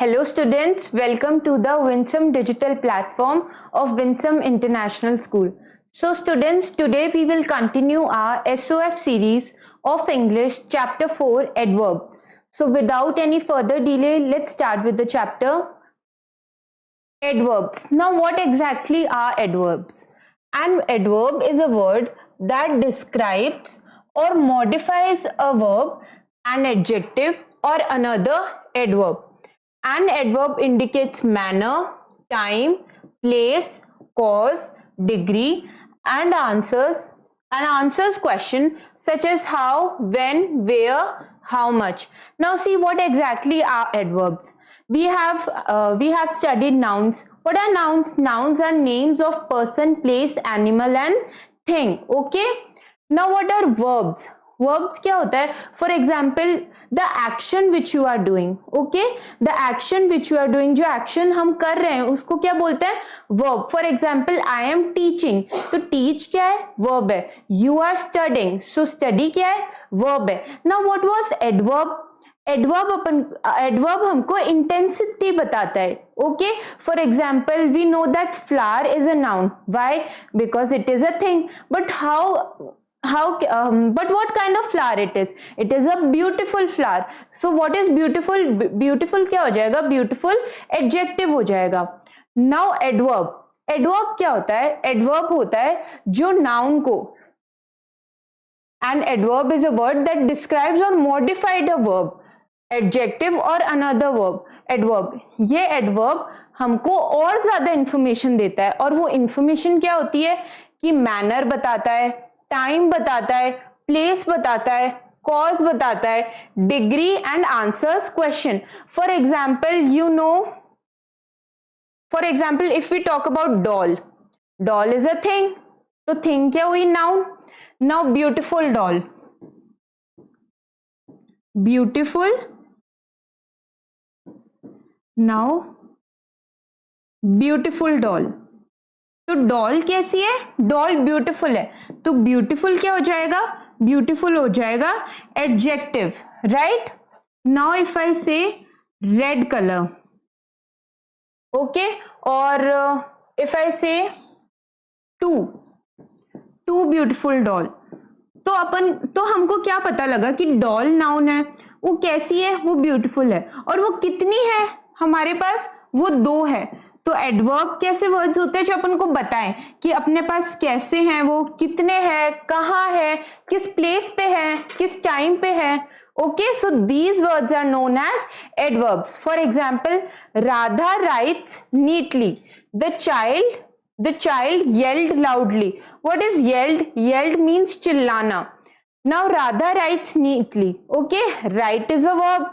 Hello students, welcome to the Winsome digital platform of Winsome International School. So students, today we will continue our SOF series of English chapter 4 adverbs. So without any further delay, let's start with the chapter adverbs. Now what exactly are adverbs? An adverb is a word that describes or modifies a verb, an adjective or another adverb. An adverb indicates manner, time, place, cause, degree, and answers question such as how, when, where, how much. Now see what exactly are adverbs. We have studied nouns. What are nouns? Nouns are names of person, place, animal and thing. Okay. Now what are verbs? Verbs क्या होता है? For example, the action which you are doing. Okay, the action which you are doing, जो action हम कर रहे हैं उसको क्या बोलते हैं? Verb. For example, I am teaching. तो teach क्या है? Verb है. You are studying. So study क्या है? Verb है. Now what was adverb? Adverb हमको इंटेंसिटी बताता है. Okay, for example we know that flower is a noun. Why? Because it is a thing. But but what kind of flower it is? It is a beautiful flower. So what is beautiful? Beautiful क्या हो जाएगा? Beautiful adjective हो जाएगा. Now adverb क्या होता है? Adverb होता है जो noun को, an adverb is a word that describes or modified a verb, adjective or another verb. adverb, ये adverb हमको और ज्यादा इंफॉर्मेशन देता है. और वो इंफॉर्मेशन क्या होती है कि मैनर बताता है, टाइम बताता है, प्लेस बताता है, कॉज बताता है, degree and answers question. For example if we talk about doll is a thing. तो थिंग क्या हुई? नाउन. Now beautiful doll. तो डॉल कैसी है? डॉल ब्यूटीफुल है. तो ब्यूटीफुल क्या हो जाएगा? ब्यूटीफुल हो जाएगा adjective. Right. Now if I से रेड कलर. ओके. और इफ आई से टू ब्यूटीफुल डॉल. तो हमको क्या पता लगा कि डॉल नाउन है. वो कैसी है? वो ब्यूटीफुल है. और वो कितनी है हमारे पास? वो 2 है. तो एडवर्ब कैसे वर्ड्स होते हैं जो अपन को बताएं कि अपने पास कैसे हैं, वो कितने हैं, कहाँ है, किस प्लेस पे है, किस टाइम पे है. Okay, so these words are known as adverbs. For example, Radha writes neatly. The child yelled loudly. What is yelled? Yelled means चिल्लाना. Now Radha writes neatly. Okay, write is a verb.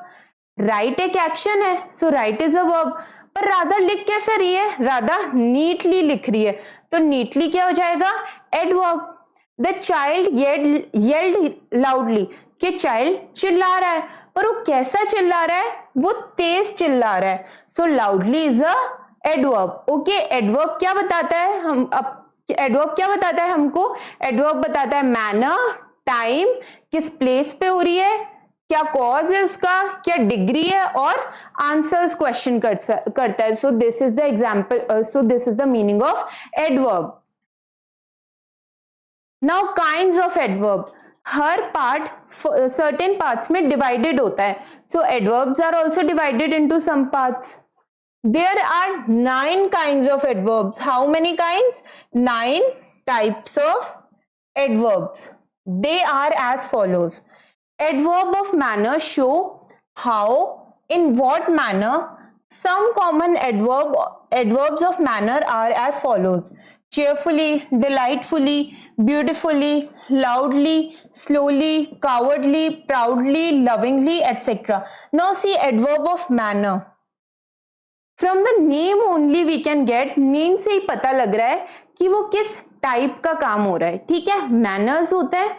Write एक action है, so write is a verb. पर राधा लिख कैसे रही है? Radha neatly लिख रही है. तो नीटली क्या हो जाएगा? Adverb. The child yelled loudly. कि चाइल्ड चिल्ला रहा है. पर वो कैसा चिल्ला रहा है? वो तेज चिल्ला रहा है. So loudly is a adverb. Okay, adverb क्या बताता है? एडवर्ब क्या बताता है हमको? एडवर्ब बताता है मैनर, टाइम, किस प्लेस पे हो रही है, क्या कॉज है उसका, क्या डिग्री है, और आंसर्स क्वेश्चन करता है. So this is the example. So this is the meaning of adverb. Now kinds of adverb. हर पार्ट सर्टेन पार्ट्स में डिवाइडेड होता है. So adverbs are also divided into some parts. There are 9 kinds of adverbs. How many kinds? 9 types of adverbs. They are as follows. Adverb of manner show how, in what manner. Some common adverbs of manner are as follows: cheerfully, delightfully, beautifully, loudly, slowly, cowardly, proudly, lovingly, etc. Now see adverb of manner. From the name only we can get. Name से ही पता लग रहा है कि वो किस type का काम हो रहा है. ठीक है, मैनर्स होते हैं,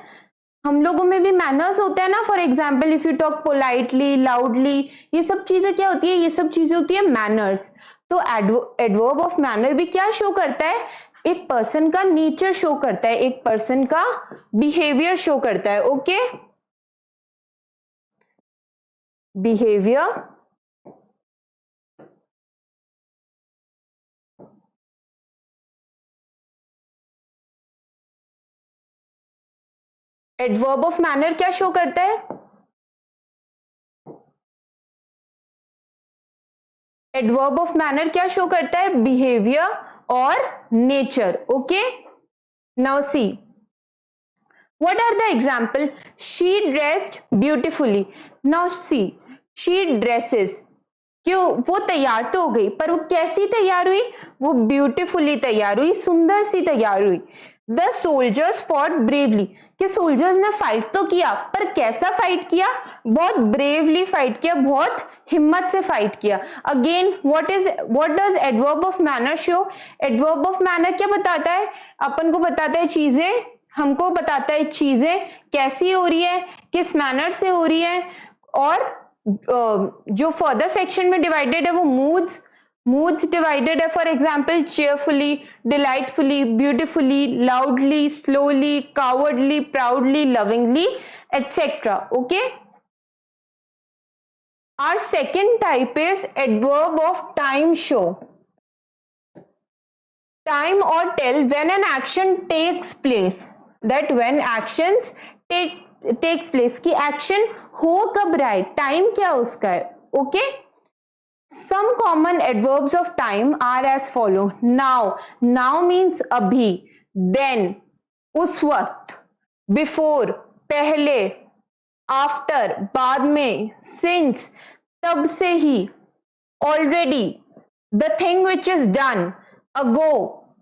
हम लोगों में भी मैनर्स होते हैं ना. For example if you talk politely, loudly, ये सब चीजें क्या होती है? ये सब चीजें होती है मैनर्स. तो एडवर्ब ऑफ मैनर भी क्या शो करता है? एक पर्सन का नेचर शो करता है, एक पर्सन का बिहेवियर शो करता है. Okay, behaviour adverb of manner क्या शो करता है? एडवर्ब ऑफ मैनर क्या शो करता है? बिहेवियर और nature. Okay, now see what are the example? She dressed beautifully. Now see, she dresses. क्यों? वो तैयार तो हो गई, पर वो कैसी तैयार हुई? वो ब्यूटीफुली तैयार हुई, सुंदर सी तैयार हुई. The soldiers fought bravely. कि सोल्जर्स ने फाइट तो किया, पर कैसा फाइट किया? बहुत ब्रेवली फाइट किया, बहुत हिम्मत से फाइट किया. Again what does adverb of manner show? Adverb of manner क्या बताता है? अपन को बताता है चीजें, हमको बताता है चीजें कैसी हो रही है, किस मैनर से हो रही है. और जो फर्दर सेक्शन में डिवाइडेड है वो मूड्स डिवाइडेड है. For example cheerfully, delightfully, beautifully, loudly, slowly, cowardly, proudly, lovingly, etcetera. Okay, our second type is adverb of time show. Time or tell when an action takes place. That when actions takes place, कि action हो कब रहा है, time क्या उसका है. Okay, some common adverbs of time are as follow. Now means अभी, then उस वक्त, before पहले, after बाद में, since तब से ही, already the thing which is done, ago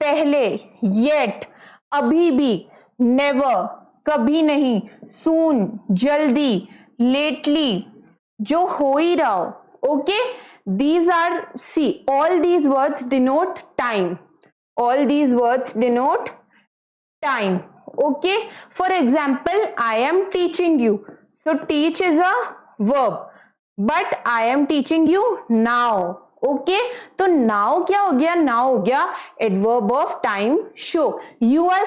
पहले, yet अभी भी, never कभी नहीं, soon जल्दी, lately जो हो ही रहा हो. Okay, these are, see, all these words denote time. All these words denote time. Okay, for example, I am teaching you. So teach is a verb, but I am teaching you now. Okay, तो now क्या हो गया? Now हो गया adverb of time show. You are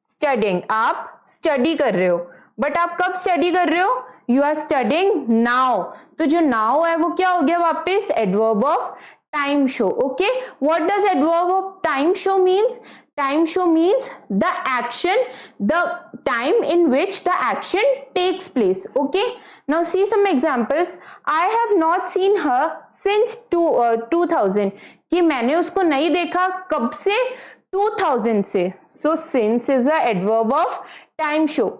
studying, आप study कर रहे हो, बट आप कब स्टडी कर रहे हो? You are studying now. तो जो नाउ है वो क्या हो गया वापस? Adverb of time show. Okay, what does adverb of time show means? Time show means the action, the time in which the action takes place. Okay, now see some examples. I have not seen her since 2000. कि मैंने उसको नहीं देखा कब से? 2000 से. So since is a adverb of time show.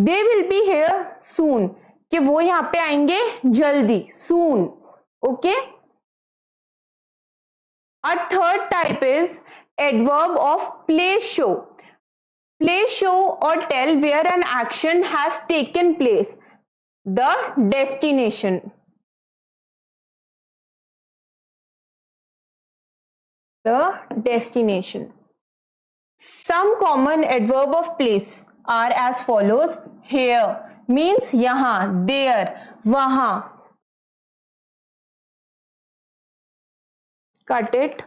They will be here soon. कि वो यहाँ पे आएंगे जल्दी, soon. Okay, our third type is adverb of place show. Place show or tell where an action has taken place. The destination. The destination. Some common adverb of place are as follows. Here means yahan, there, wahan. Cut it.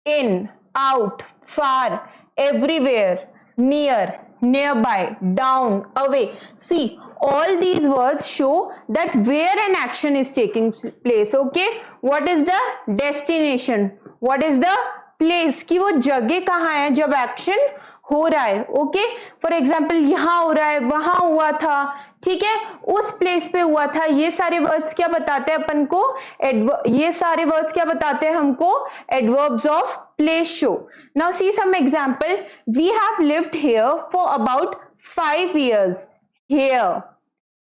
In, out, far, everywhere, near, nearby, down, away. See, all these words show that where an action is taking place. Okay, what is the destination? What is the place? कि वो जगह कहाँ है जब action हो रहा है. Okay, for example यहाँ हो रहा है, वहां हुआ था, ठीक है, उस प्लेस पे हुआ था. ये सारे वर्ड्स क्या बताते हैं अपन को? ये सारे वर्ड्स क्या बताते हैं हमको? Adverbs of place show. Now see some example. We have lived here for about 5 years. Here,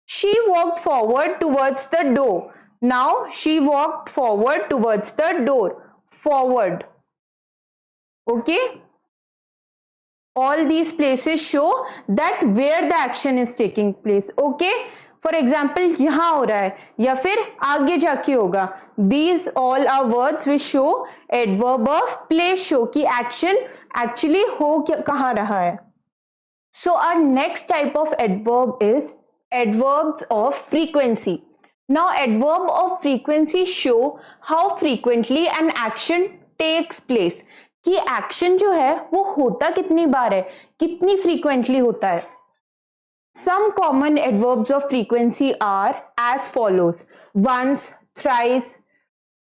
she walked forward towards the door. Now she walked forward towards the door. Forward. Okay, all these places show that where the action is taking place. Okay, for example, यहाँ हो रहा है या फिर आगे जाके होगा. These all are words which show adverb of place show कि action actually हो कहाँ रहा है. So our next type of adverb is adverbs of frequency. Now adverb of frequency show how frequently an action takes place. कि action जो है वो होता कितनी बार है, कितनी फ्रीक्वेंटली होता है. Some common adverbs of frequency are as follows. Once, thrice,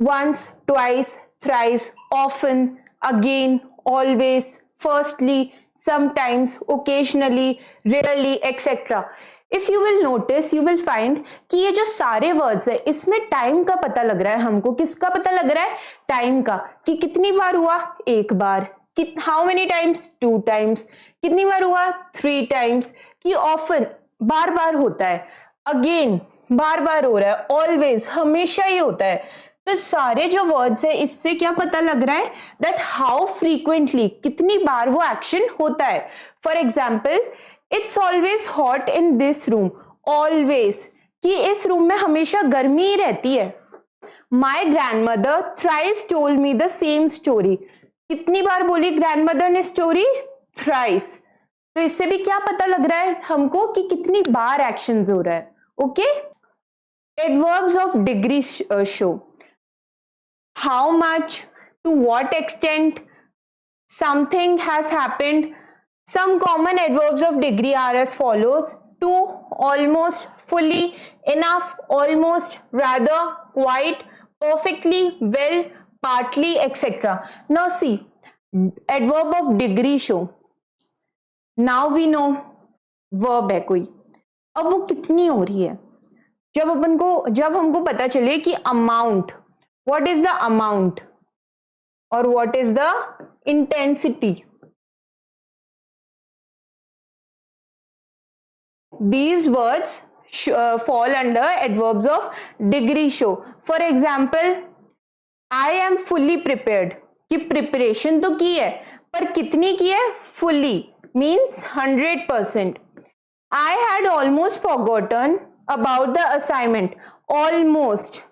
once, twice, thrice, often, again, always, firstly, sometimes, occasionally, rarely, etc. If you will notice, you will find कि ये जो सारे वर्ड्स है इसमें टाइम का पता लग रहा है हमको। किसका पता लग रहा है? टाइम का, कि कितनी बार हुआ? एक बार। How many times? 2 टाइम्स। कितनी बार हुआ? 3 टाइम्स। कि ऑफन, बार बार होता है। अगेन, बार बार हो रहा है। ऑलवेज, हमेशा ही होता है। तो सारे जो वर्ड्स है इससे क्या पता लग रहा है? दैट हाउ फ्रीक्वेंटली, कितनी बार वो एक्शन होता है। For example, it's always hot in this room. Always, कि इस रूम में हमेशा गर्मी ही रहती है। My grand mother thrice told me the same story. कितनी बार बोली ग्रैंडमदर ने स्टोरी? थ्राइस। तो इससे भी क्या पता लग रहा है हमको कि कितनी बार एक्शंस हो रहा है। Okay, adverbs of degree show how much, to what extent something has happened. Some common adverbs of degree are as follows: to, almost, fully, enough, almost, rather, quite, perfectly, well, partly, etc. Now see, adverb of degree show. Now we know verb है कोई, अब वो कितनी हो रही है। जब हमको पता चले कि amount, what is the amount or what is the intensity, these words fall under adverbs of degree show. For example, I am fully prepared, कि प्रिपरेशन तो की है पर कितनी की है? fully means 100%. I had almost forgotten about the assignment. almost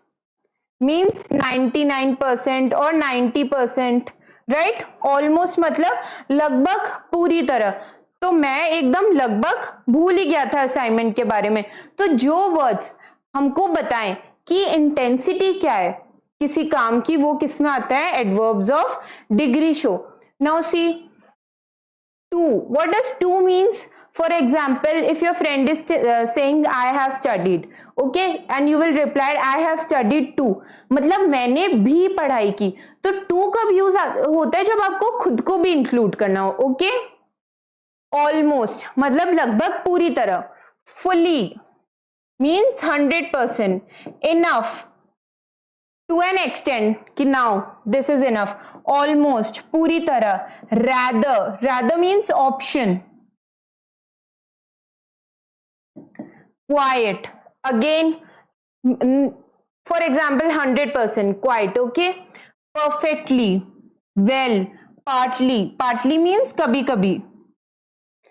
means 99% और 90%, right. Almost मतलब लगभग, पूरी तरह। तो मैं एकदम लगभग भूल ही गया था असाइनमेंट के बारे में। तो जो वर्ड्स हमको बताएं कि इंटेंसिटी क्या है किसी काम की, वो किस में आता है? Adverbs of degree show. Now see, too, what does too means? For example, if your friend is saying I have studied, okay, and you will reply I have studied too, मतलब मैंने भी पढ़ाई की। तो to कब use होता है? जब आपको खुद को भी इंक्लूड करना हो। ओके, ऑलमोस्ट मतलब लगभग, पूरी तरह। fully means 100%, enough to an extent, कि now this is enough, almost पूरी तरह। rather means option। quiet, again, for example, 100%, quite, okay. perfectly, well, partly means kabhi kabhi.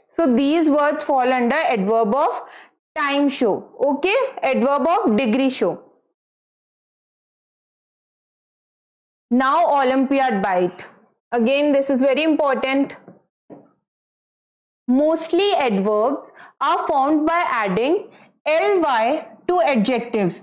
So these words fall under adverb of time show, okay, adverb of degree show. Now Olympiad bite, again this is very important. Mostly adverbs are formed by adding ly to adjectives.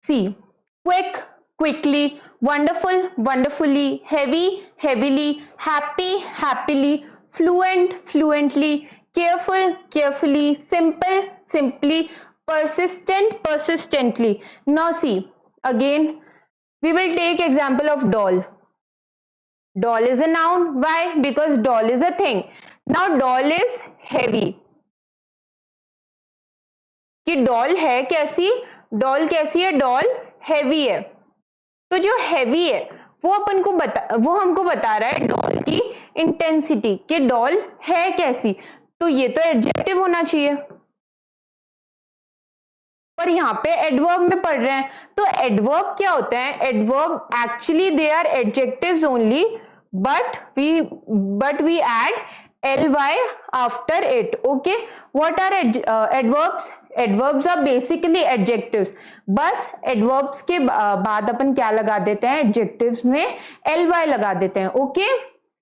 See, quick, quickly, wonderful, wonderfully, heavy, heavily, happy, happily, fluent, fluently, careful, carefully, simple, simply, persistent, persistently. Now see, again we will take example of doll. Doll is a noun. Why? Because doll is a thing. Now doll is heavy, कि doll है कैसी? Doll कैसी है? Doll heavy है। तो जो heavy है वो हमको बता रहा है डॉल की इंटेंसिटी, कि डॉल है कैसी। तो ये तो एडजेक्टिव होना चाहिए, पर यहाँ पे एडवर्ब में पढ़ रहे हैं। तो एडवर्ब क्या होता है? Adverb actually they are adjectives only, but we add ly after it. Okay, what are adverbs? Adverbs are basically adjectives. बस adverbs के बाद अपन क्या लगा देते हैं? adjectives में ly लगा देते हैं। Okay,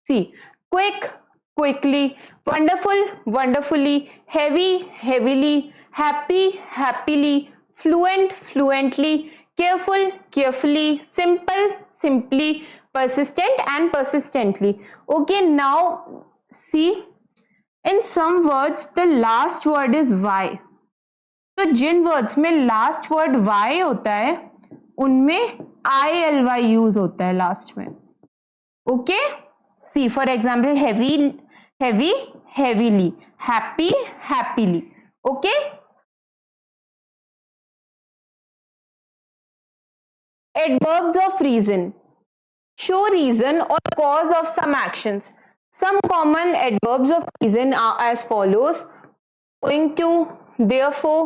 see, quick, quickly, wonderful, wonderfully, heavy, heavily, happy, happily, fluent, fluently, careful, carefully, simple, simply, persistent and persistently. Okay, now see, in some words the last word is y. तो जिन words में last word y होता है उनमें ily use होता है last में। Okay, see for example heavy, heavy heavily, happy, happily. Okay. Adverbs of reason show reason or cause of some actions. Some common adverbs of reason are as follows: owing to, therefore,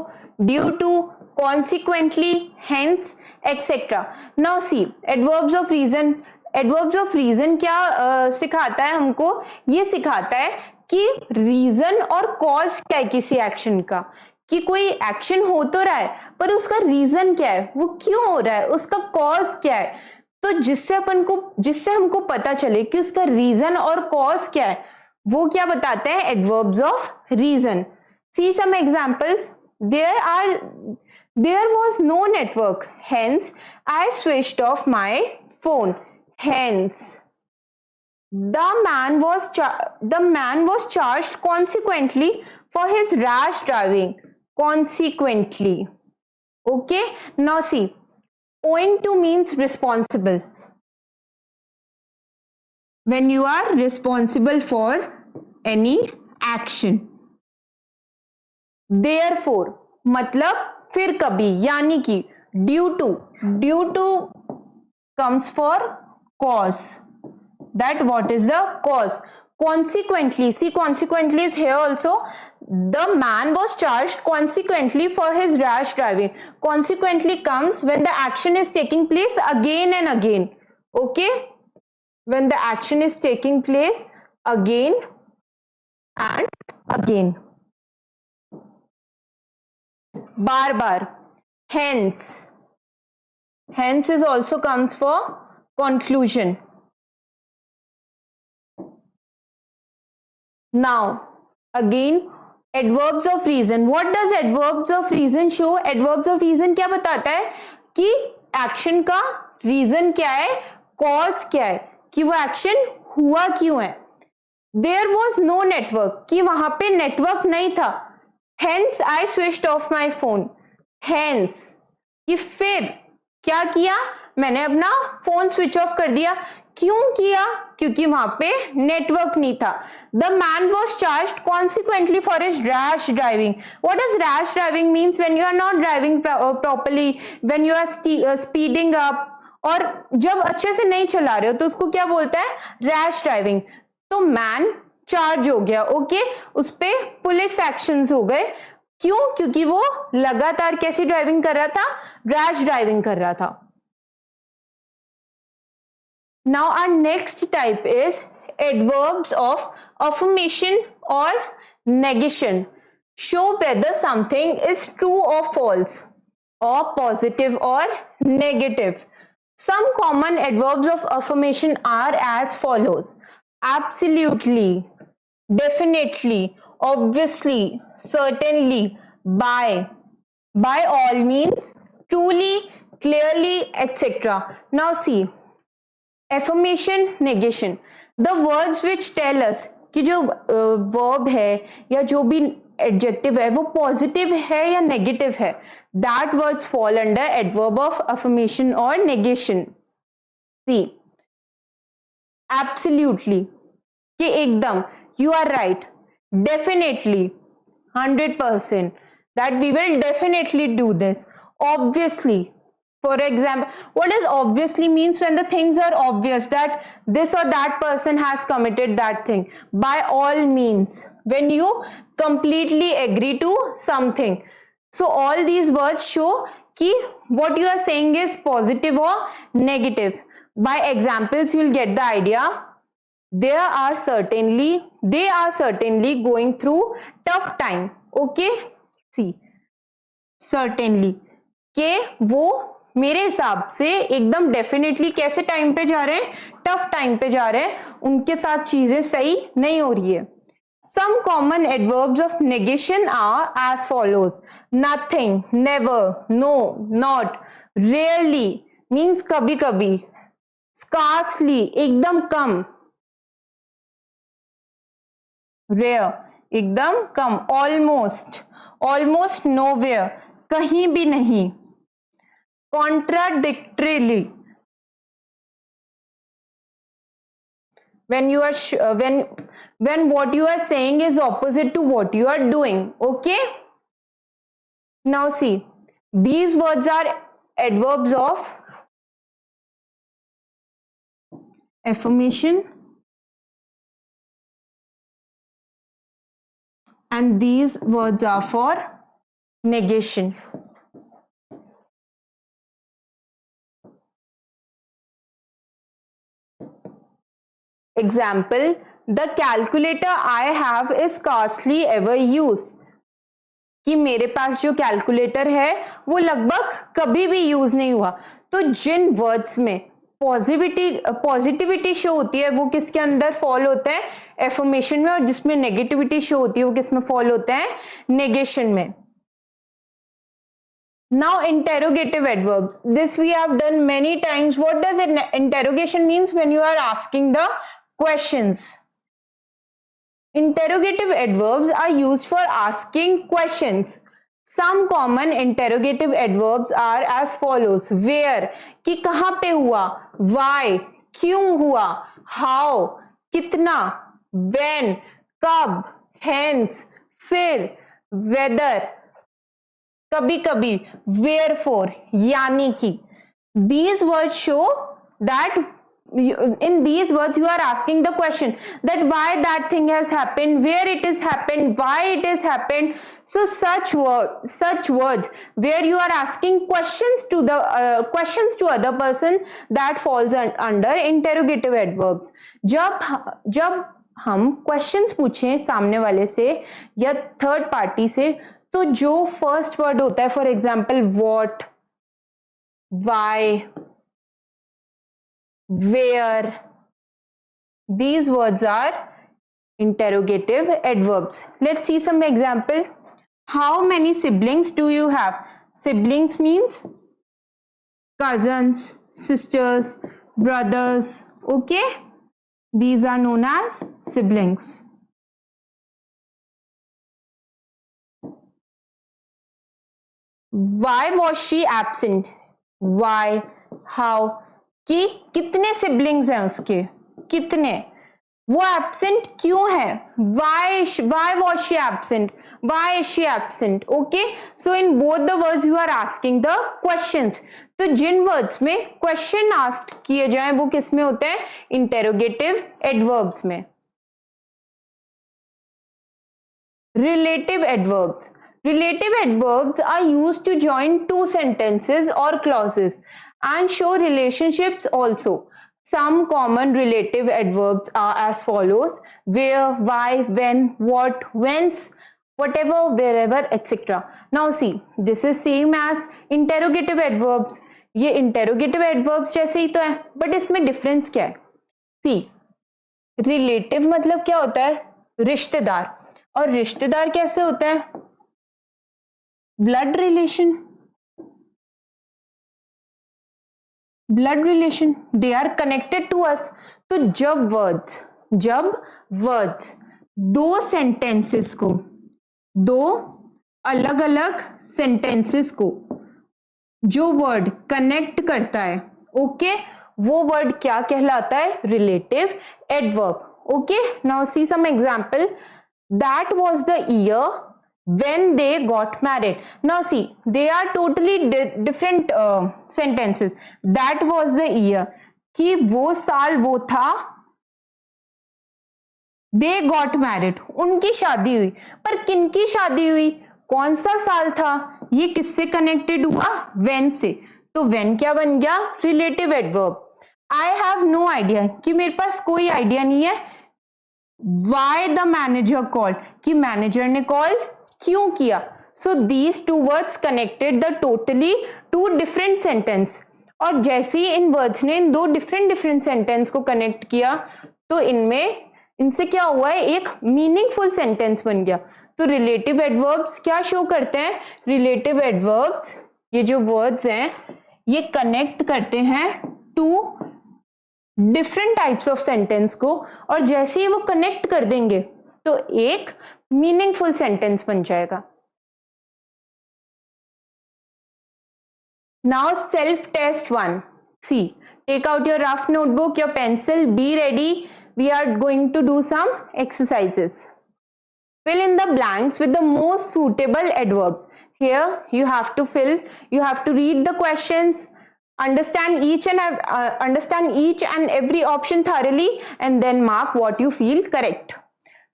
due to, consequently, hence, etc. Now see, adverbs of reason. Adverbs of reason क्या सिखाता है हमको? ये सिखाता है कि reason और cause क्या है किसी एक्शन का, कि कोई एक्शन हो तो रहा है पर उसका रीजन क्या है, वो क्यों हो रहा है, उसका कॉज क्या है। तो जिससे हमको पता चले कि उसका रीजन और कॉज क्या है, वो क्या बताते हैं? Adverbs of reason. See some examples. There was no network, hence I switched off my phone. Hence, the man was charged consequently for his rash driving. Consequently. Okay. Now see, owing to means responsible. When you are responsible for any action. Therefore मतलब फिर कभी, यानी कि due to comes for cause. That what is the cause? Consequently, see, consequently is here also. The man was charged consequently for his rash driving. Consequently comes when the action is taking place again and again. Okay, when the action is taking place again and again. Bar bar. Hence is also comes for conclusion. Now again, adverbs of reason. What does adverbs of reason show? Adverbs of reason क्या बताता है कि action का reason क्या है, cause क्या है, कि वो एक्शन हुआ क्यों है. There was no network, कि वहां पे नेटवर्क नहीं था. Hence I switched off my phone. Hence कि फिर क्या किया, मैंने अपना फोन स्विच ऑफ कर दिया. क्यों किया? क्योंकि वहां पे नेटवर्क नहीं था. The man was charged consequently for his rash driving. What does rash driving means? When you are not driving properly, when you are speeding up, और जब अच्छे से नहीं चला रहे हो तो उसको क्या बोलता है? Rash driving. तो मैन चार्ज हो गया. ओके, उस पे पुलिस एक्शंस हो गए. क्यों? क्योंकि वो लगातार कैसी ड्राइविंग कर रहा था? रैश ड्राइविंग कर रहा था. Now our next type is adverbs of affirmation or negation. Show whether something is true or false, or positive or negative. Some common adverbs of affirmation are as follows: absolutely, definitely, obviously, certainly, by all means, truly, clearly, etc. Now see, affirmation, negation. The words which tell us कि जो verb है या जो भी adjective है वो positive है या negative है, that words fall under adverb of affirmation or negation. See, absolutely कि एकदम, you are right. Definitely, 100%, that we will definitely do this. Obviously, for example, what does obviously means? When the things are obvious that this or that person has committed that thing. By all means, when you completely agree to something. So all these words show कि what you are saying is positive or negative. By examples you will get the idea. They are certainly going through tough time. Okay, see, certainly के वो मेरे हिसाब से एकदम definitely कैसे time पे जा रहे हैं? टफ टाइम पे जा रहे हैं, उनके साथ चीजें सही नहीं हो रही है. Some common adverbs of negation are as follows: nothing, never, no, not, rarely means कभी कभी, scarcely एकदम कम, rare एकदम कम, almost nowhere कहीं भी नहीं, contradictorily when you are when what you are saying is opposite to what you are doing. Okay, now see, these words are adverbs of affirmation and these words are for negation. Example, the calculator I have is scarcely ever used. कि मेरे पास जो calculator है वो लगभग कभी भी use नहीं हुआ. तो जिन वर्ड्स में पॉजिटिविटी शो होती है वो किसके अंदर फॉल होता है, एफर्मेशन में, और जिसमें नेगेटिविटी शो होती है वो किसमें फॉल होता है, नेगेशन में. Now interrogative adverbs, this we have done many times. What does interrogation means? When you are asking the questions. Interrogative adverbs are used for asking questions. Some common interrogative adverbs are as follows. Where, कि कहाँ पे हुआ, why, क्यों हुआ, how, कितना, when, कब, hence, फिर, whether, कभी कभी, wherefore, यानी कि. These words show that in these words you are asking the question that why that thing has happened, where it is happened, why it is happened. So such words where you are asking questions to the questions to other person, that falls under interrogative adverbs. जब हम questions पूछें सामने वाले से या third party से, तो जो फर्स्ट वर्ड होता है, for example what, why, where, these words are interrogative adverbs. Let's see some example. How many siblings do you have? Siblings means cousins, sisters, brothers. Okay, these are known as siblings. Why was she absent? Why, how, कि कितने siblings हैं उसके, कितने, वो absent क्यों है, why was she absent, why is she absent. Okay, so in both the words you are asking the questions. तो जिन words में क्वेश्चन आस्क किए जाएं वो किस में होते हैं, इंटेरोगेटिव एडवर्ब्स में. Relative adverbs. Relative adverbs are used to join two sentences or clauses and show relationships also. Some common relative adverbs are as follows: where, why, when, what, whence, whatever, wherever, etc. Now see, this is same as interrogative adverbs. ये interrogative adverbs जैसे ही तो है, but इसमें difference क्या है? See, relative मतलब क्या होता है, रिश्तेदार, और रिश्तेदार कैसे होता है, blood relation, they are connected to us. तो जब words दो sentences को, दो अलग अलग sentences को जो word connect करता है, okay, वो word क्या कहलाता है, relative adverb. Okay, now see some example. That was the year when they got married. Now see, they are totally different sentences. That was the year, कि वो साल वो था, they got married, उनकी शादी हुई. पर किनकी शादी हुई, कौन सा साल था, ये किससे कनेक्टेड हुआ, when से. तो when क्या बन गया, relative adverb. I have no idea, कि मेरे पास कोई आइडिया नहीं है. Why the manager called, कि मैनेजर ने कॉल क्यों किया. So these two words connected the totally two different sentence. और जैसे ही इन वर्ड्स ने इन दो डिफरेंट सेंटेंस को कनेक्ट किया, तो इनसे क्या हुआ है, एक मीनिंगफुल सेंटेंस बन गया. तो रिलेटिव एडवर्ब्स क्या शो करते हैं, रिलेटिव एडवर्ब्स, ये जो वर्ड्स हैं ये कनेक्ट करते हैं two different types of sentence को, और जैसे ही वो कनेक्ट कर देंगे तो एक मीनिंगफुल सेंटेंस बन जाएगा. Now self test 1. See, take out your rough notebook, your pencil, be ready we are going to do some exercises. Fill in the blanks with the most suitable adverbs. Here you have to read the questions, understand each and every option thoroughly, and then mark what you feel correct.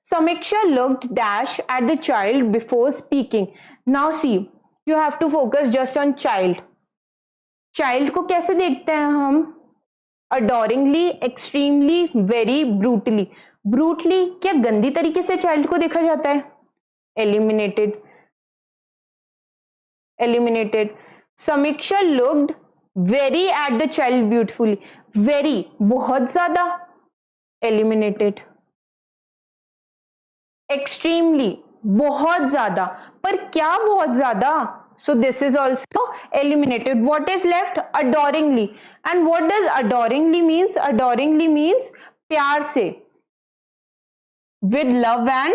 Samiksha looked dash at the child before speaking. Now see, you have to focus just on child. Child को कैसे देखते हैं हम? Adoringly, extremely, very, brutally. Brutally क्या गंदी तरीके से child को देखा जाता है? Eliminated. Samiksha looked very at the child beautifully. Very, बहुत ज्यादा. Eliminated. Extremely, बहुत ज्यादा. पर क्या बहुत ज्यादा? So this is also eliminated. What is left? Adoringly. And what does adoringly means? Adoringly means प्यार से, with love and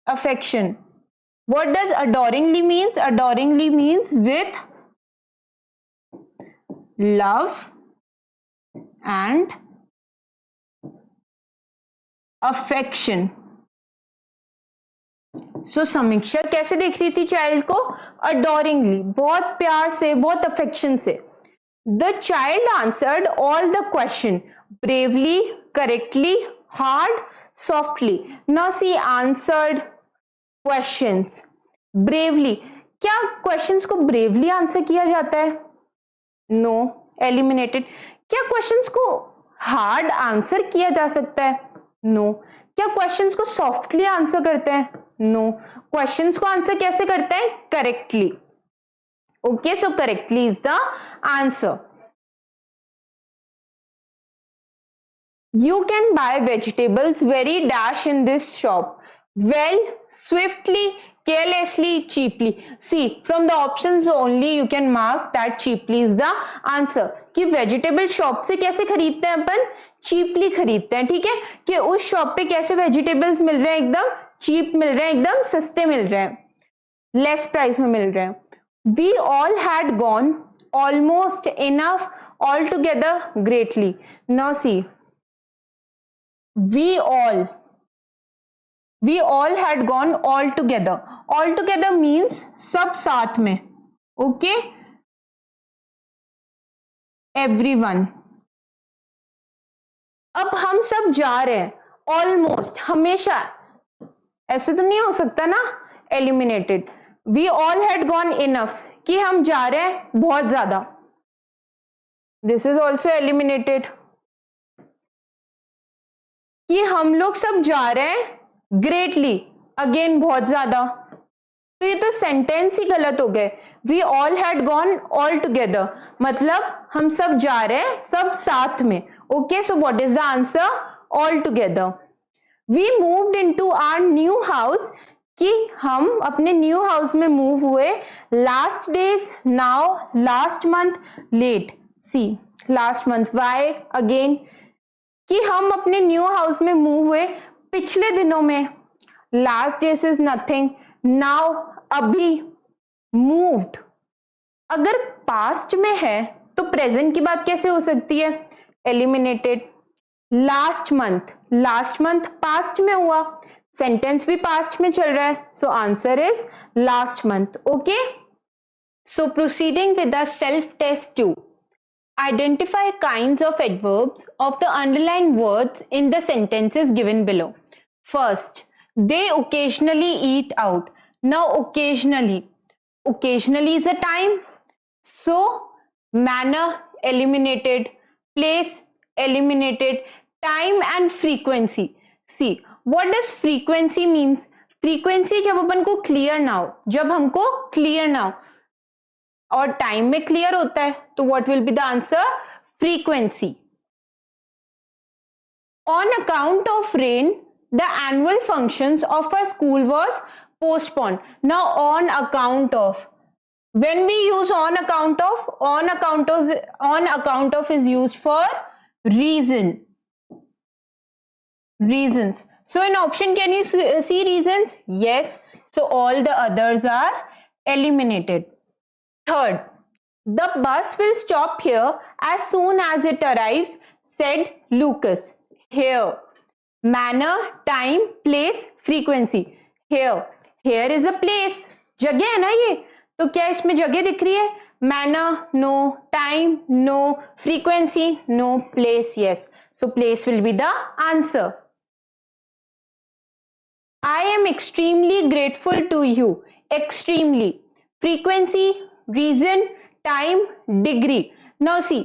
affection. What does adoringly means? Adoringly means with love and affection. So समीक्षा कैसे देख रही थी child को? अडोरिंगली, बहुत प्यार से, बहुत अफेक्शन से. The child answered all the question bravely, correctly, hard, softly. Now she answered questions bravely. क्या questions को bravely आंसर किया जाता है? No, eliminated. क्या questions को hard आंसर किया जा सकता है? No. क्या क्वेश्चंस को सॉफ्टली आंसर करते हैं? नो. क्वेश्चंस को आंसर कैसे करते हैं? Correctly. Okay, so correctly is the answer. You can buy vegetables very dash in this shop. Well, swiftly, carelessly, cheaply. See, from the options only you can mark that cheaply is the answer. कि vegetable shop से कैसे खरीदते हैं अपन? Cheaply खरीदते हैं. ठीक है, कि उस शॉप पे कैसे वेजिटेबल्स मिल रहे हैं? एकदम चीप मिल रहे हैं, एकदम सस्ते मिल रहे हैं, लेस प्राइस में मिल रहे हैं. We all had gone almost enough altogether greatly. Now see, we all had gone all together. All together means सब साथ में. Okay, everyone. अब हम सब जा रहे हैं. Almost, हमेशा ऐसे तो नहीं हो सकता ना. Eliminated. We all had gone enough, कि हम जा रहे हैं बहुत ज्यादा. This is also eliminated. कि हम लोग सब जा रहे हैं ग्रेटली, अगेन बहुत ज्यादा. तो ये तो सेंटेंस ही गलत हो गए. We all had gone all together मतलब हम सब जा रहे हैं सब साथ में. Okay, so what is the answer? All together. We moved into our new house, कि हम अपने न्यू हाउस में मूव हुए. Last days, now, last month, late. See, last month. Why? Again, कि हम अपने न्यू हाउस में मूव हुए पिछले दिनों में. Last days is nothing. Now, अभी. मूव्ड अगर पास्ट में है तो प्रेजेंट की बात कैसे हो सकती है? एलिमिनेटेड. लास्ट मंथ पास्ट में हुआ, सेंटेंस भी पास्ट में चल रहा है, so answer is last month. Okay, so proceeding with the self test 2. Identify kinds of adverbs of the underlined words in the sentences given below. First, they occasionally eat out. Now, occasionally is a time. So, manner eliminated, place eliminated, time and frequency. See, what does frequency means? Frequency जब अपन को clear ना हो, जब हमको clear ना हो, और time में क्लियर होता है, तो what will be the answer? Frequency. On account of rain the annual functions of our school was postponed. Now on account of, when we use on account of is used for reasons. So in option can you see reasons? Yes, so all the others are eliminated. Third, the bus will stop here as soon as it arrives, said Lucas. Here, manner, time, place, frequency. Here is a place, जगह है ना ये, तो क्या इसमें जगह दिख रही है? Manner no, time no, frequency no, place yes, so place will be the answer. I am extremely grateful to you. Extremely. Frequency, reason, time, degree. Now see,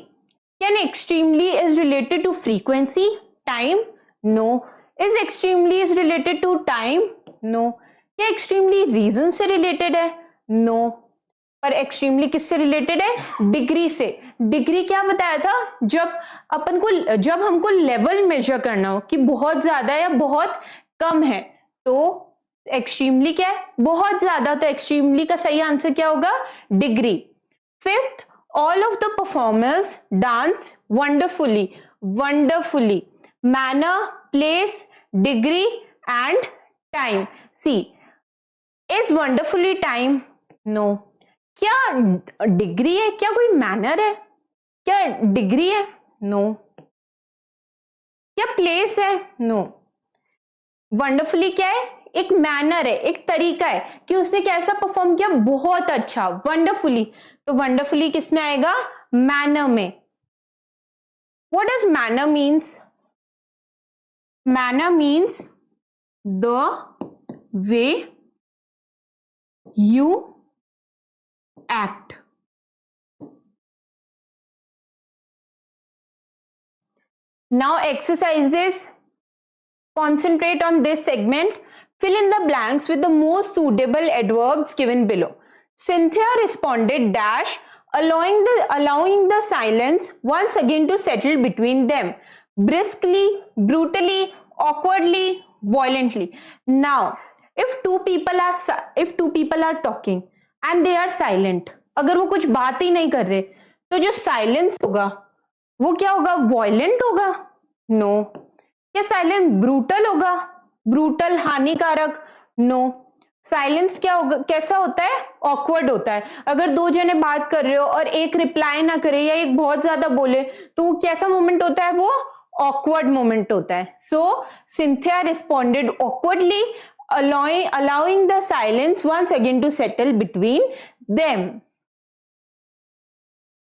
can extremely is related to frequency, time? No. Is extremely is related to time? No. क्या extremely reason से related है? No. पर extremely किससे related है? Degree से। Degree क्या बताया था? जब हमको लेवल मेजर करना हो कि बहुत ज्यादा या बहुत कम है, तो एक्सट्रीमली क्या है? बहुत ज्यादा। तो एक्सट्रीमली का सही आंसर क्या होगा? Degree. Fifth, all of the performers dance wonderfully. Wonderfully, manner, place, degree and time. See, is wonderfully time? No. क्या डिग्री है? क्या कोई मैनर है? क्या डिग्री है? नो। क्या प्लेस है? नो। वंडरफुली क्या है? एक मैनर है, एक तरीका है कि उसने कैसा परफॉर्म किया, बहुत अच्छा, वंडरफुली। तो वंडरफुली किस में आएगा? मैनर में। What does manner means? Manner means the way you act. Now exercises, concentrate on this segment. Fill in the blanks with the most suitable adverbs given below. Cynthia responded dash, allowing the silence once again to settle between them. Briskly, brutally, awkwardly, violently. Now, if two people are talking and they are silent, अगर वो कुछ बात ही नहीं कर रहे, तो जो silence होगा वो क्या होगा? वॉयलेंट होगा? नो। क्या साइलेंट ब्रूटल होगा? ब्रूटल, हानिकारक? नो। साइलेंस क्या होगा? कैसा होता है? ऑकवर्ड होता है। अगर दो जने बात कर रहे हो और एक रिप्लाई ना करे या एक बहुत ज्यादा बोले, तो वो कैसा मोमेंट होता है? वो ऑकवर्ड मोमेंट होता है। So Cynthia responded awkwardly, allowing the silence once again to settle between them.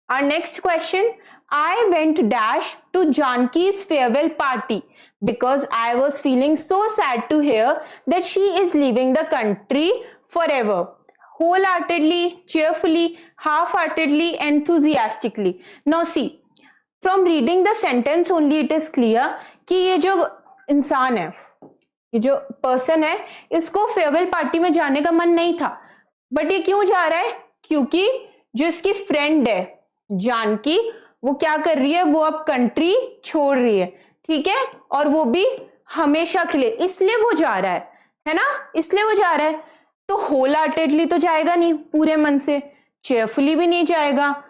Our next question, I went dash to Janki's farewell party because I was feeling so sad to hear that she is leaving the country forever. Wholeheartedly, cheerfully, half-heartedly, enthusiastically. Now see, from reading the sentence only it is clear कि ये जो इंसान है, ये जो person है, इसको farewell party में जाने का मन नहीं था, बट ये क्यों जा रहा है? क्योंकि जो इसकी फ्रेंड है जानकी, वो क्या कर रही है? वो अब कंट्री छोड़ रही है, ठीक है, और वो भी हमेशा के लिए, इसलिए वो जा रहा है ना? इसलिए वो जा रहा है। तो होल हार्टेडली तो जाएगा नहीं पूरे मन से, चेयरफुली भी नहीं जाएगा,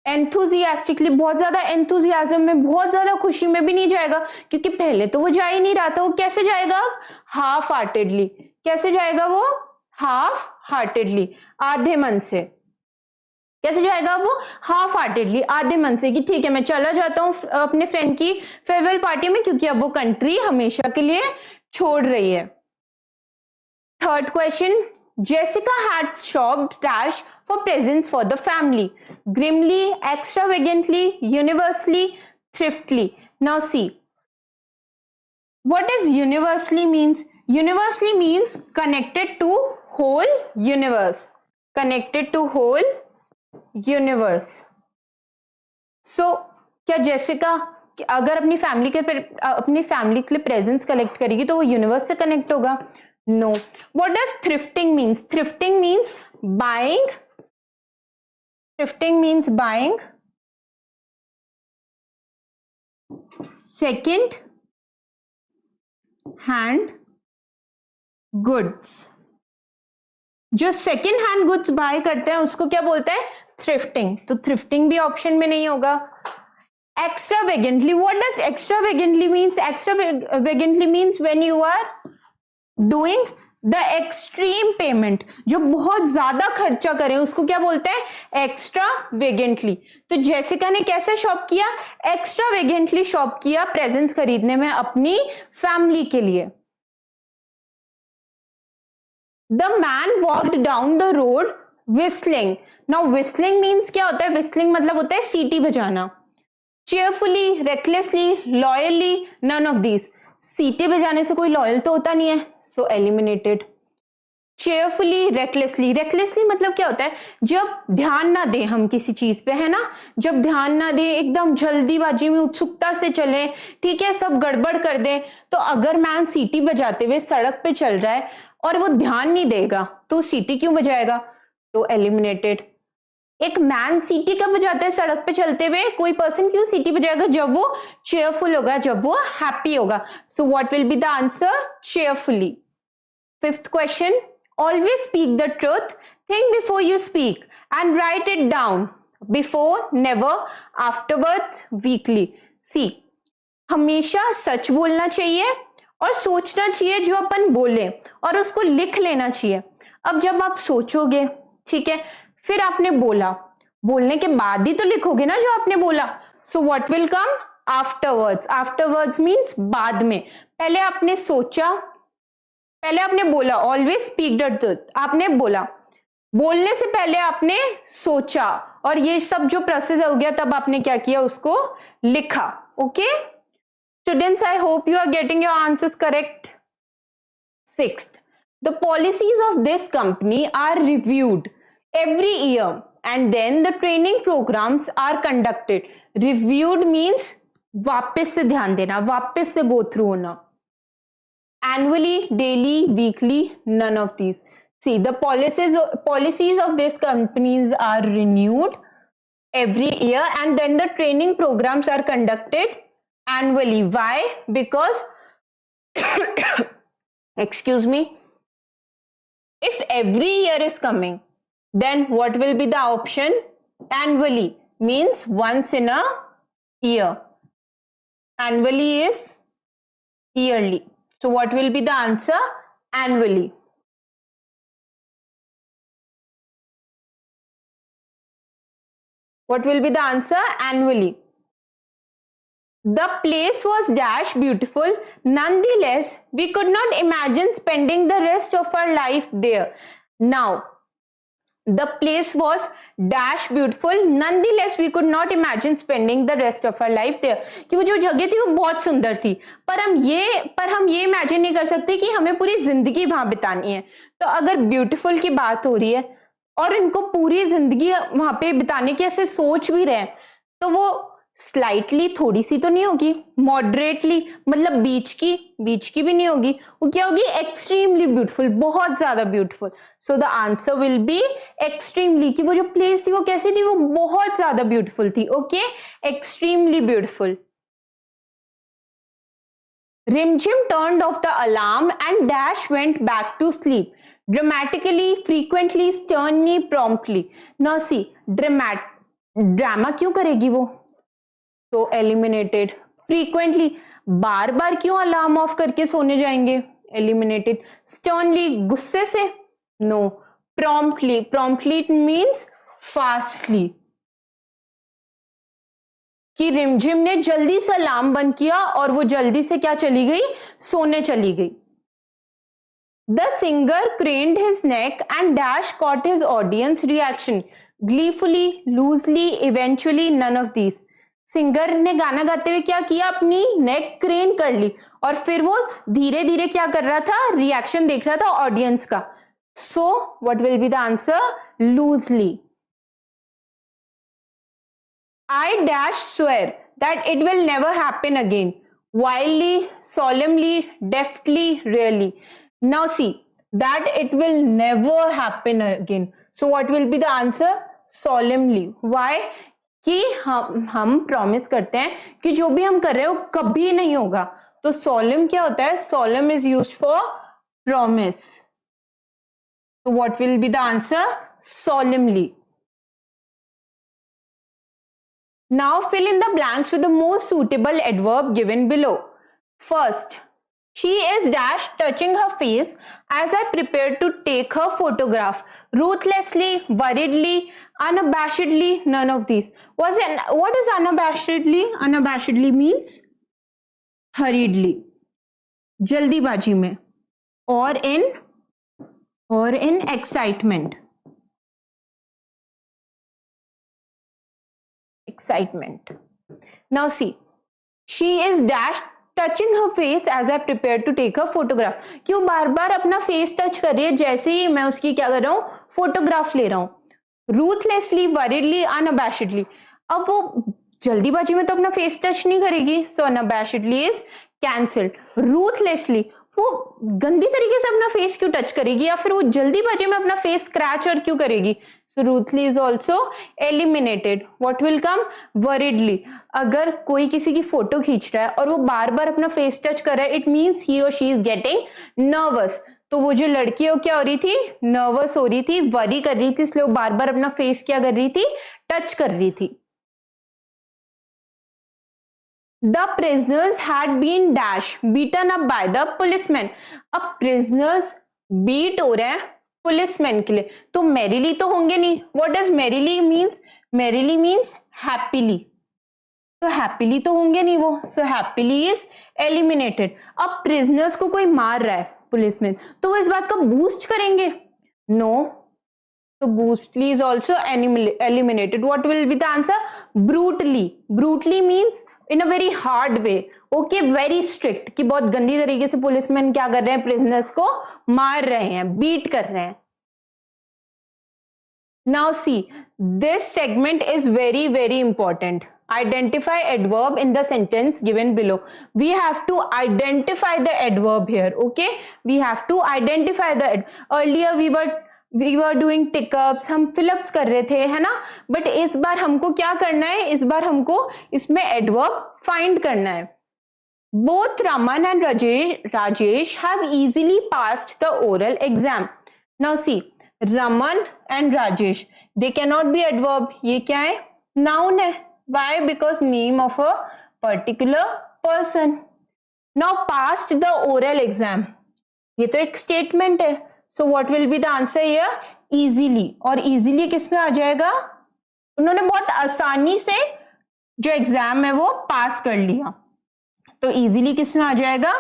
एंथुजियास्टिकली, बहुत ज्यादा एंथुजियाज्म में, बहुत ज्यादा खुशी में भी नहीं जाएगा, क्योंकि पहले तो वो जा ही नहीं रहा था। वो कैसे जाएगा? Half heartedly. कैसे जाएगा वो? हाफ हार्टेडली, आधे मन से। कैसे जाएगा वो? हाफ हार्टेडली, आधे मन से, कि ठीक है मैं चला जाता हूं अपने फ्रेंड की फेयरवेल पार्टी में, क्योंकि अब वो कंट्री हमेशा के लिए छोड़ रही है। Third question, Jessica had shopped dash for presents for the family. Grimly, extravagantly, universally, thriftily. Now see, what does universally means? Universally means connected to whole universe. Connected to whole universe. So क्या Jessica अगर अपनी family के लिए presents collect करेगी तो वो universe से connect होगा? No. What does thrifting means? Thrifting means buying. Thrifting means buying second hand goods. जो सेकेंड हैंड गुड्स बाय करते हैं उसको क्या बोलते हैं? थ्रिफ्टिंग। तो थ्रिफ्टिंग भी ऑप्शन में नहीं होगा। Extravagantly, what does extravagantly means? Extravagantly means when you are doing the extreme payment, जो बहुत ज्यादा खर्चा करें उसको क्या बोलते हैं, एक्स्ट्रा वेगेंटली। तो जेसिका ने कैसे शॉप किया, एक्स्ट्रा वेगेंटली शॉप किया प्रेजेंट्स खरीदने में अपनी फैमिली के लिए। The man walked down the road whistling. Now whistling means क्या होता है, whistling मतलब होता है सीटी बजाना। cheerfully, recklessly, loyally, none of these. सीटी बजाने से कोई लॉयल तो होता नहीं है, so eliminated. cheerfully, recklessly, recklessly मतलब क्या होता है, जब ध्यान ना दें हम किसी चीज पे, है ना, जब ध्यान ना दें, एकदम जल्दीबाजी में उत्सुकता से चले, ठीक है, सब गड़बड़ कर दें। तो अगर मैन सीटी बजाते हुए सड़क पे चल रहा है और वो ध्यान नहीं देगा तो सीटी क्यों बजाएगा, तो एलिमिनेटेड। एक मैन सीटी कब बजाता है, सड़क पे चलते हुए, कोई पर्सन क्यों सीटी बजाएगा, जब वो चेयरफुल होगा, जब वो हैप्पी होगा। So what will be the answer, cheerfully. Fifth question, always speak the truth, think before you speak and write it down, before, never, afterwards, weekly. See, हमेशा सच बोलना चाहिए और सोचना चाहिए जो अपन बोले, और उसको लिख लेना चाहिए। अब जब आप सोचोगे, ठीक है, फिर आपने बोला, बोलने के बाद ही तो लिखोगे ना जो आपने बोला। सो what will come, afterwards. Afterwards means बाद में। पहले आपने सोचा, पहले आपने बोला, ऑलवेज स्पीक द ट्रूथ, आपने बोला, बोलने से पहले आपने सोचा, और ये सब जो प्रोसेस हो गया तब आपने क्या किया, उसको लिखा। Okay students, I hope you are getting your answers correct. Sixth, the policies of this company are reviewed every year and then the training programs are conducted. Reviewed means वापस से ध्यान देना, वापस से go through होना। Annually, daily, weekly, none of these. See, the policies of these companies are renewed every year and then the training programs are conducted annually. Why? Because excuse me, if every year is coming, then what will be the option, annually means once in a year, annually is yearly, so what will be the answer, annually. What will be the answer, annually. The place was dash beautiful, nonetheless we could not imagine spending the rest of our life there. Now the place was dash beautiful, nonetheless we could not imagine spending the rest of our life there. कि वो जो जगह थी वो बहुत सुंदर थी, पर हम ये इमेजिन नहीं कर सकते कि हमें पूरी जिंदगी वहां बितानी है। तो अगर ब्यूटीफुल की बात हो रही है और इनको पूरी जिंदगी वहां पे बिताने की ऐसे सोच भी रहे, तो वो स्लाइटली थोड़ी सी तो नहीं होगी, मॉडरेटली मतलब बीच की भी नहीं होगी, वो क्या होगी, एक्सट्रीमली ब्यूटीफुल, बहुत ज्यादा beautiful. So the answer will be extremely, कि वो जो प्लेस थी वो कैसी थी, वो बहुत ज्यादा ब्यूटीफुल थी। Okay, extremely beautiful. Rimjhim turned off the alarm and dash went back to sleep, dramatically, frequently, sternly, promptly. Now see, drama क्यों करेगी वो, तो एलिमिनेटेड। फ्रीक्वेंटली, बार बार क्यों अलार्म ऑफ करके सोने जाएंगे, एलिमिनेटेड। स्टर्नली, गुस्से से, no. Promptly, promptly means fastly, कि रिमझिम ने जल्दी से अलार्म बंद किया और वो जल्दी से क्या चली गई, सोने चली गई। The singer craned his neck and dash caught his audience reaction, gleefully, loosely, eventually, none of these. Singer ने गाना गाते हुए क्या किया, अपनी नेक क्रेन कर ली और फिर वो धीरे धीरे क्या कर रहा था, रिएक्शन देख रहा था ऑडियंस का। सो what will be the answer, loosely. I dash swear that it will never happen again, wildly, solemnly, deftly, really. Now see, that it will never happen again. So what will be the answer, solemnly. Why? कि हम promise करते हैं कि जो भी हम कर रहे हो कभी नहीं होगा, तो सोलम क्या होता है, सोलम इज यूज्ड फॉर प्रॉमिस। तो what will be the answer, solemnly. Now fill in the blanks with the most suitable adverb given below. First, She is dash touching her face as I prepared to take her photograph. Ruthlessly, worriedly, unabashedly, none of these. What is unabashedly? Unabashedly means hurriedly, जल्दीबाजी में, or in excitement. Now see, she is dash touching her face as I prepared to take her photograph. क्यों बार बार अपना face touch कर रही है जैसे ही मैं उसकी क्या कर रहा हूं, फोटोग्राफ ले रहा हूं. रूथलेसली, वरीडली, अनअबैशेडली. अब वो जल्दीबाजी में तो अपना फेस टच नहीं करेगी, सो अनअबैशेडली इज कैंसल्ड. रूथलेसली, वो गंदी तरीके से अपना फेस क्यों टच करेगी, या फिर वो जल्दीबाजी में अपना फेस स्क्रैच और क्यों करेगी. So रूथली is also eliminated. What will come? Worriedly. अगर कोई किसी की फोटो खींच रहा है और वो बार बार अपना फेस टच कर रहा है, it means he or she is getting nervous. तो वो जो लड़की है वो क्या हो रही थी, नर्वस हो रही थी, वरी कर रही थी, इसलिए वो बार बार अपना फेस क्या कर रही थी, टच कर रही थी. The prisoners had been dash beaten up by the policemen. अब prisoners beat हो रहे हैं पुलिसमैन के लिए, तो मेरीली तो होंगे नहीं. What does merrily means? Merrily means happily, तो हैप्पीली तो होंगे नहीं वो, सो हैप्पीली इज एलिमिनेटेड. अब प्रिजनर्स को कोई मार रहा है पुलिसमैन, तो वो इस बात को बूस्ट करेंगे? नो. तो boostly is also eliminated. What will be the answer? Brutally. Brutally means in a very hard way, okay, very strict, कि बहुत गंदी तरीके से पुलिसमैन क्या कर रहे हैं, प्रिजनर्स को मार रहे हैं, बीट कर रहे हैं. Now see, this segment is very very important. Identify adverb in the sentence given below. We have to identify the adverb here, okay? We have to identify the earlier we were doing tick ups, हम fill ups कर रहे थे, है ना. But इस बार हमको क्या करना है, इस बार हमको इसमें adverb find करना है. Both Raman and Rajesh have easily passed the oral exam. Now see, Raman and Rajesh, they cannot be adverb. ये क्या है, noun है. Why? Because name of a particular person. Now passed the oral exam, ये तो एक statement है. So what will be the answer here? Easily. और easily किस में आ जाएगा, उन्होंने बहुत आसानी से जो एग्जाम है वो पास कर लिया. तो easily किस में आ जाएगा,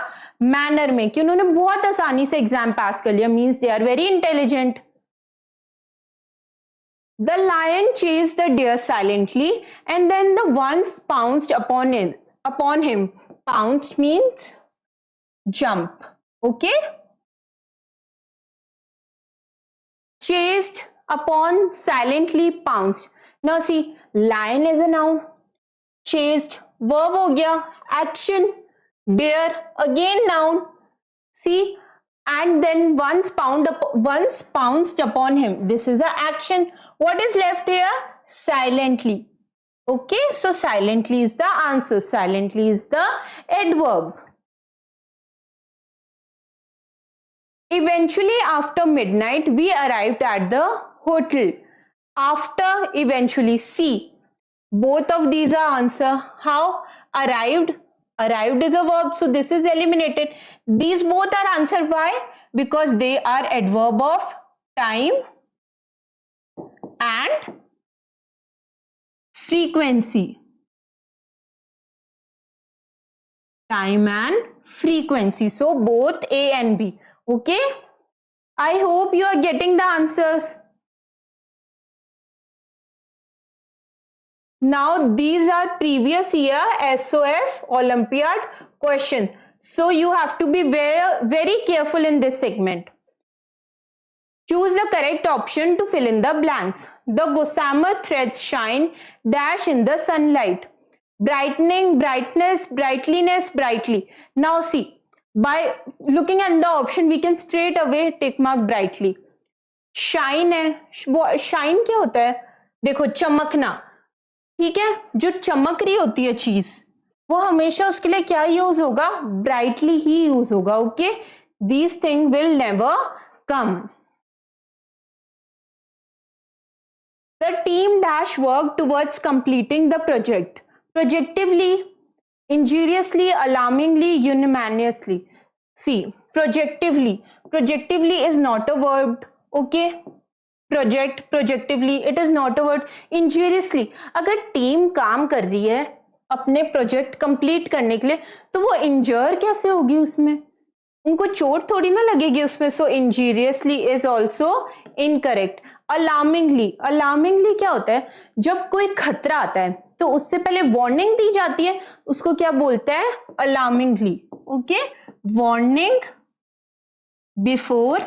manner में, कि उन्होंने बहुत आसानी से एग्जाम पास कर लिया, means they are very intelligent. The lion chased the deer silently and then the ones pounced upon him. Pounced means jump, okay? Chased, upon, silently, pounced. Now see, lion is a noun, chased verb हो गया, action, deer again noun, see, and then once pounced upon him, this is a action. What is left here? Silently, okay? So silently is the answer. Silently is the adverb. Eventually after midnight we arrived at the hotel. After, eventually, see, both of these are answer. How? Arrived is a verb, so this is eliminated. These both are answer. Why? Because they are adverb of time and frequency. Time and frequency. So both A and B. Okay? I hope you are getting the answers. Now these are previous year SOF Olympiad question. So you have to be very careful in this segment. Choose the correct option to fill in the blanks. The gossamer threads shine dash in the sunlight. Brightening, brightness, brightliness, brightly. Now see, by looking at the option we can straight away tick mark brightly. Shine है, shine क्या होता है, देखो चमकना, ठीक है, जो चमक रही होती है चीज वो हमेशा उसके लिए क्या यूज होगा, ब्राइटली ही यूज होगा. Okay, these thing will never come. The team dash worked towards completing the project. Projectively, injuriously, alarmingly, unanimously. See, projectively is not a verb. Okay, projectively it is not a word. Injuriously, अगर team काम कर रही है अपने project complete करने के लिए, तो वो इंजर कैसे होगी? उसमें उनको चोट थोड़ी ना लगेगी उसमें. सो इंजीरियसली इज ऑल्सो इनकरेक्ट. अलार्मिंगली क्या होता है? जब कोई खतरा आता है तो उससे पहले वार्निंग दी जाती है, उसको क्या बोलते हैं? Alarmingly. Okay, warning before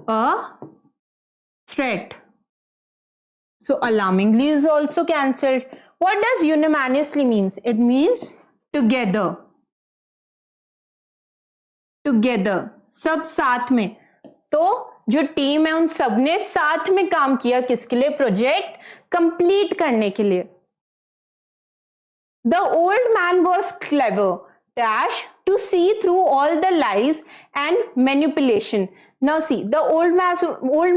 a threat. So alarmingly is also cancelled. What does unanimously means? It means together, सब साथ में. तो जो टीम है उन सब ने साथ में काम किया, किसके लिए? प्रोजेक्ट कंप्लीट करने के लिए. The old man was clever dash to see through all the lies and manipulation. Now see, the old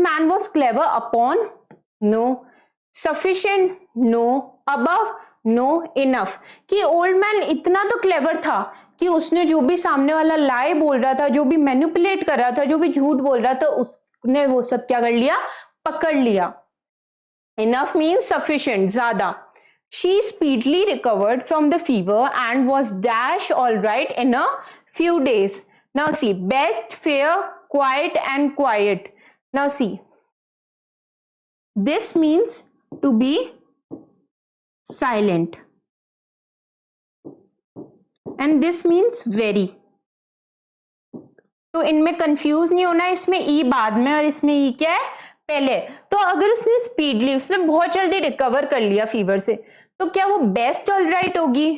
man was clever upon, no. Sufficient, no. Above, no. Enough. कि ओल्ड मैन इतना तो clever था कि उसने जो भी सामने वाला लाई बोल रहा था, जो भी मैनिपुलेट कर रहा था, जो भी झूठ बोल रहा था, उसने वो सब क्या कर लिया? पकड़ लिया. Enough means sufficient, ज्यादा. She speedily recovered from the fever and was dash all right in a few days. Now see, best, fair, quiet and quiet. Now see, this means to be silent and this means very. तो इनमें confuse नहीं होना, इसमें ई बाद में और इसमें ई क्या है? पहले. तो अगर उसने स्पीडली, उसने बहुत जल्दी रिकवर कर लिया फीवर से, तो क्या वो बेस्ट ऑल राइट होगी?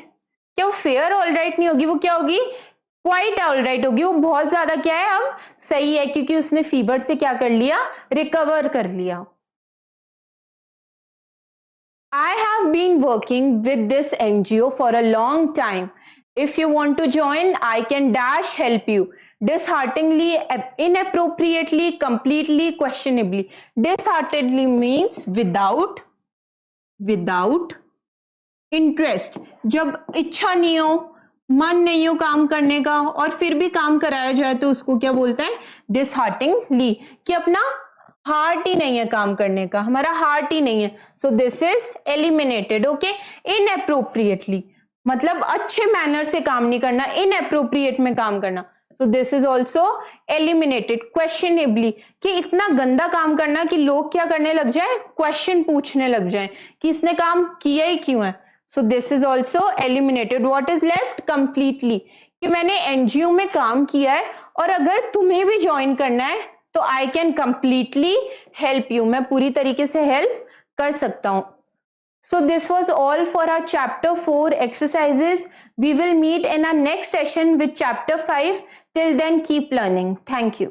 क्या वो फेयर ऑल राइट नहीं होगी? वो क्या होगी? क्वाइट ऑल राइट होगी. वो बहुत ज्यादा क्या है? अब सही है, क्योंकि उसने फीवर से क्या कर लिया? रिकवर कर लिया. I have been working with this NGO for a long time. If you want to join, I can dash help you. Dishearteningly, inappropriately, completely, questionably. Dishearteningly means without interest. जब इच्छा नहीं हो, मन नहीं हो काम करने का और फिर भी काम कराया जाए तो उसको क्या बोलते हैं? dishearteningly. कि अपना हार्ट ही नहीं है काम करने का, हमारा हार्ट ही नहीं है. So this is eliminated. Okay, inappropriately मतलब अच्छे मैनर से काम नहीं करना, इनअप्रोप्रिएट में काम करना. So this is also eliminated. Questionably, कि इतना गंदा काम करना कि लोग क्या करने लग जाए? क्वेश्चन पूछने लग जाए कि इसने काम किया ही क्यों है. So this is also eliminated. What is left? Completely, कि मैंने एनजीओ में काम किया है और अगर तुम्हें भी ज्वाइन करना है तो I can completely help you. मैं पूरी तरीके से हेल्प कर सकता हूं. So this was all for our chapter 4 exercises. We will meet in our next session with chapter 5. Till then, keep learning. Thank you.